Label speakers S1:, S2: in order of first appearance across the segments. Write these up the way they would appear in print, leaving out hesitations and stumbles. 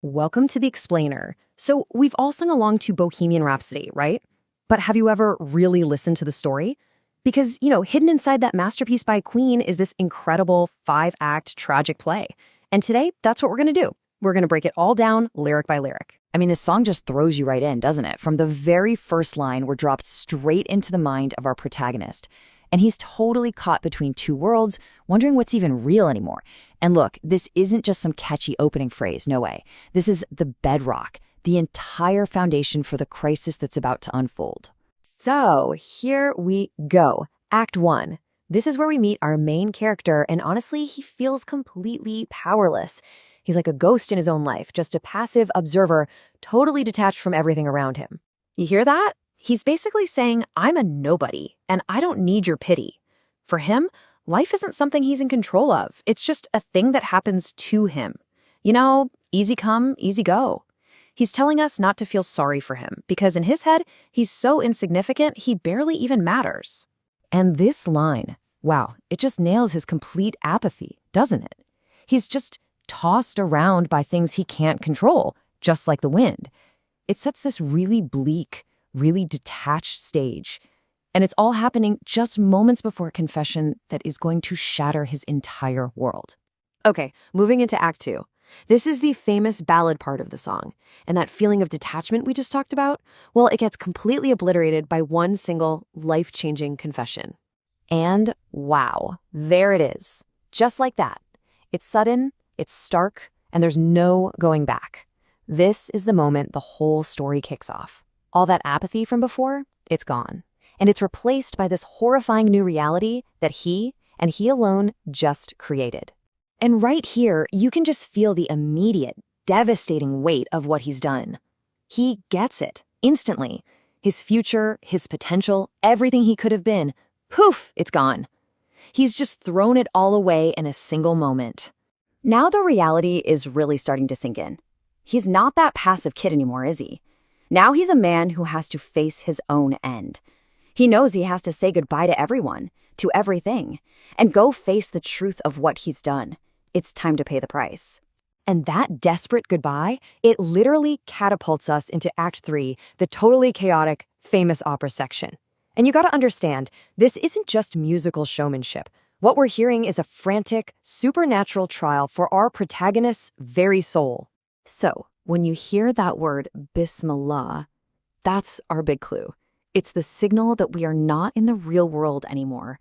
S1: Welcome to the Explainer. So, we've all sung along to Bohemian Rhapsody, right? But have you ever really listened to the story? Because, hidden inside that masterpiece by Queen is this incredible 5-act tragic play. And today, that's what we're going to do. We're going to break it all down lyric by lyric.
S2: I mean, this song just throws you right in, doesn't it? From the very first line, we're dropped straight into the mind of our protagonist. And he's totally caught between two worlds, wondering what's even real anymore. And look, this isn't just some catchy opening phrase, no way. This is the bedrock, the entire foundation for the crisis that's about to unfold.
S1: So, here we go. Act 1. This is where we meet our main character, and honestly, he feels completely powerless. He's like a ghost in his own life, just a passive observer, totally detached from everything around him. You hear that? He's basically saying, I'm a nobody, and I don't need your pity. For him, life isn't something he's in control of. It's just a thing that happens to him. Easy come, easy go. He's telling us not to feel sorry for him, because in his head, he's so insignificant, he barely even matters. And this line, wow, it just nails his complete apathy, doesn't it? He's just tossed around by things he can't control, just like the wind. It sets this really bleak, really detached stage. And it's all happening just moments before a confession that is going to shatter his entire world. Okay, moving into Act 2. This is the famous ballad part of the song. And that feeling of detachment we just talked about, well, it gets completely obliterated by one single life-changing confession. And wow, there it is. Just like that. It's sudden, it's stark, and there's no going back. This is the moment the whole story kicks off. All that apathy from before, it's gone. And it's replaced by this horrifying new reality that he, and he alone, just created. And right here, you can just feel the immediate, devastating weight of what he's done. He gets it, instantly. His future, his potential, everything he could have been, poof, it's gone. He's just thrown it all away in a single moment. Now the reality is really starting to sink in. He's not that passive kid anymore, is he? Now he's a man who has to face his own end. He knows he has to say goodbye to everyone, to everything, and go face the truth of what he's done. It's time to pay the price. And that desperate goodbye, it literally catapults us into Act 3, the totally chaotic, famous opera section. And you gotta understand, this isn't just musical showmanship. What we're hearing is a frantic, supernatural trial for our protagonist's very soul. So, when you hear that word, Bismillah, that's our big clue. It's the signal that we are not in the real world anymore.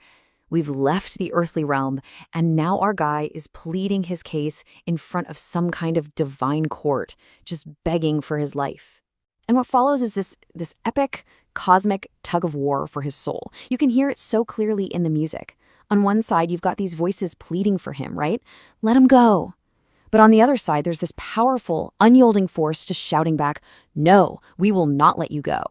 S1: We've left the earthly realm, and now our guy is pleading his case in front of some kind of divine court, just begging for his life. And what follows is this epic, cosmic tug of war for his soul. You can hear it so clearly in the music. On one side, you've got these voices pleading for him, right? Let him go. But on the other side, there's this powerful, unyielding force just shouting back, no, we will not let you go.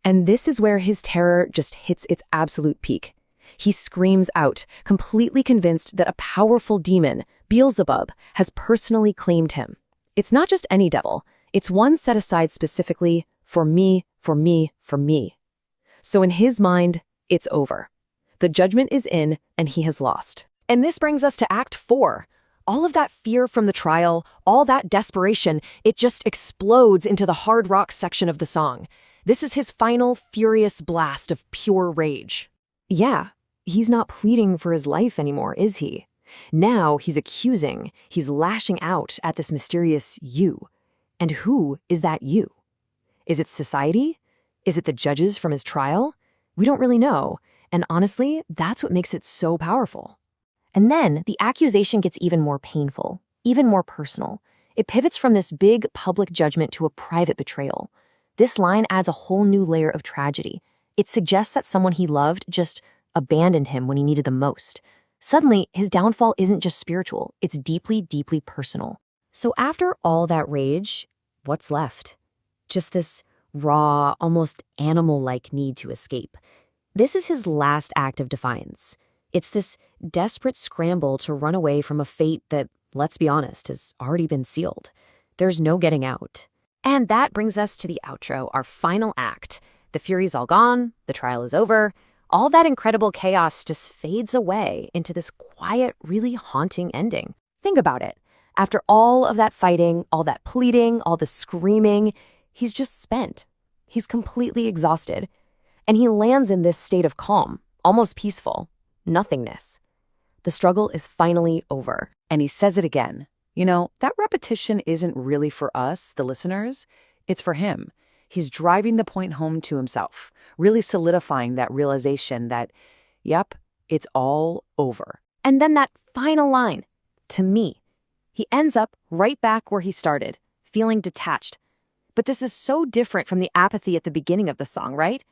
S1: And this is where his terror just hits its absolute peak. He screams out, completely convinced that a powerful demon, Beelzebub, has personally claimed him. It's not just any devil. It's one set aside specifically for me, for me, for me. So in his mind, it's over. The judgment is in, and he has lost. And this brings us to Act 4. All of that fear from the trial, all that desperation, it just explodes into the hard rock section of the song. This is his final, furious blast of pure rage. Yeah, he's not pleading for his life anymore, is he? Now he's accusing, he's lashing out at this mysterious you. And who is that you? Is it society? Is it the judges from his trial? We don't really know. And honestly, that's what makes it so powerful. And then the accusation gets even more painful, even more personal. It pivots from this big public judgment to a private betrayal. This line adds a whole new layer of tragedy. It suggests that someone he loved just abandoned him when he needed them most. Suddenly, his downfall isn't just spiritual, it's deeply, deeply personal. So after all that rage, what's left? Just this raw, almost animal-like need to escape. This is his last act of defiance. It's this desperate scramble to run away from a fate that, let's be honest, has already been sealed. There's no getting out. And that brings us to the outro, our final act. The fury's all gone, the trial is over. All that incredible chaos just fades away into this quiet, really haunting ending. Think about it. After all of that fighting, all that pleading, all the screaming, he's just spent. He's completely exhausted. And he lands in this state of calm, almost peaceful, nothingness. The struggle is finally over.
S2: And he says it again. That repetition isn't really for us, the listeners. It's for him. He's driving the point home to himself, really solidifying that realization that, yep, it's all over.
S1: And then that final line, to me. He ends up right back where he started, feeling detached. But this is so different from the apathy at the beginning of the song, right?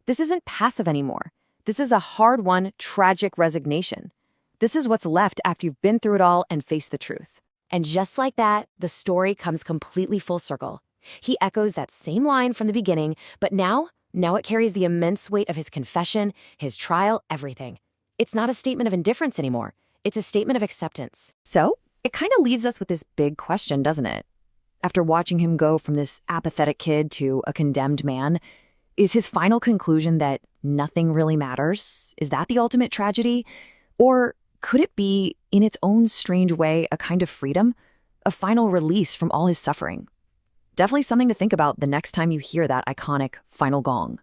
S1: This isn't passive anymore. This is a hard-won, tragic resignation. This is what's left after you've been through it all and faced the truth. And just like that, the story comes completely full circle. He echoes that same line from the beginning, but now it carries the immense weight of his confession, his trial, everything. It's not a statement of indifference anymore. It's a statement of acceptance.
S2: So, it kind of leaves us with this big question, doesn't it? After watching him go from this apathetic kid to a condemned man, is his final conclusion that nothing really matters? Is that the ultimate tragedy? Or could it be, in its own strange way, a kind of freedom? A final release from all his suffering? Definitely something to think about the next time you hear that iconic final gong.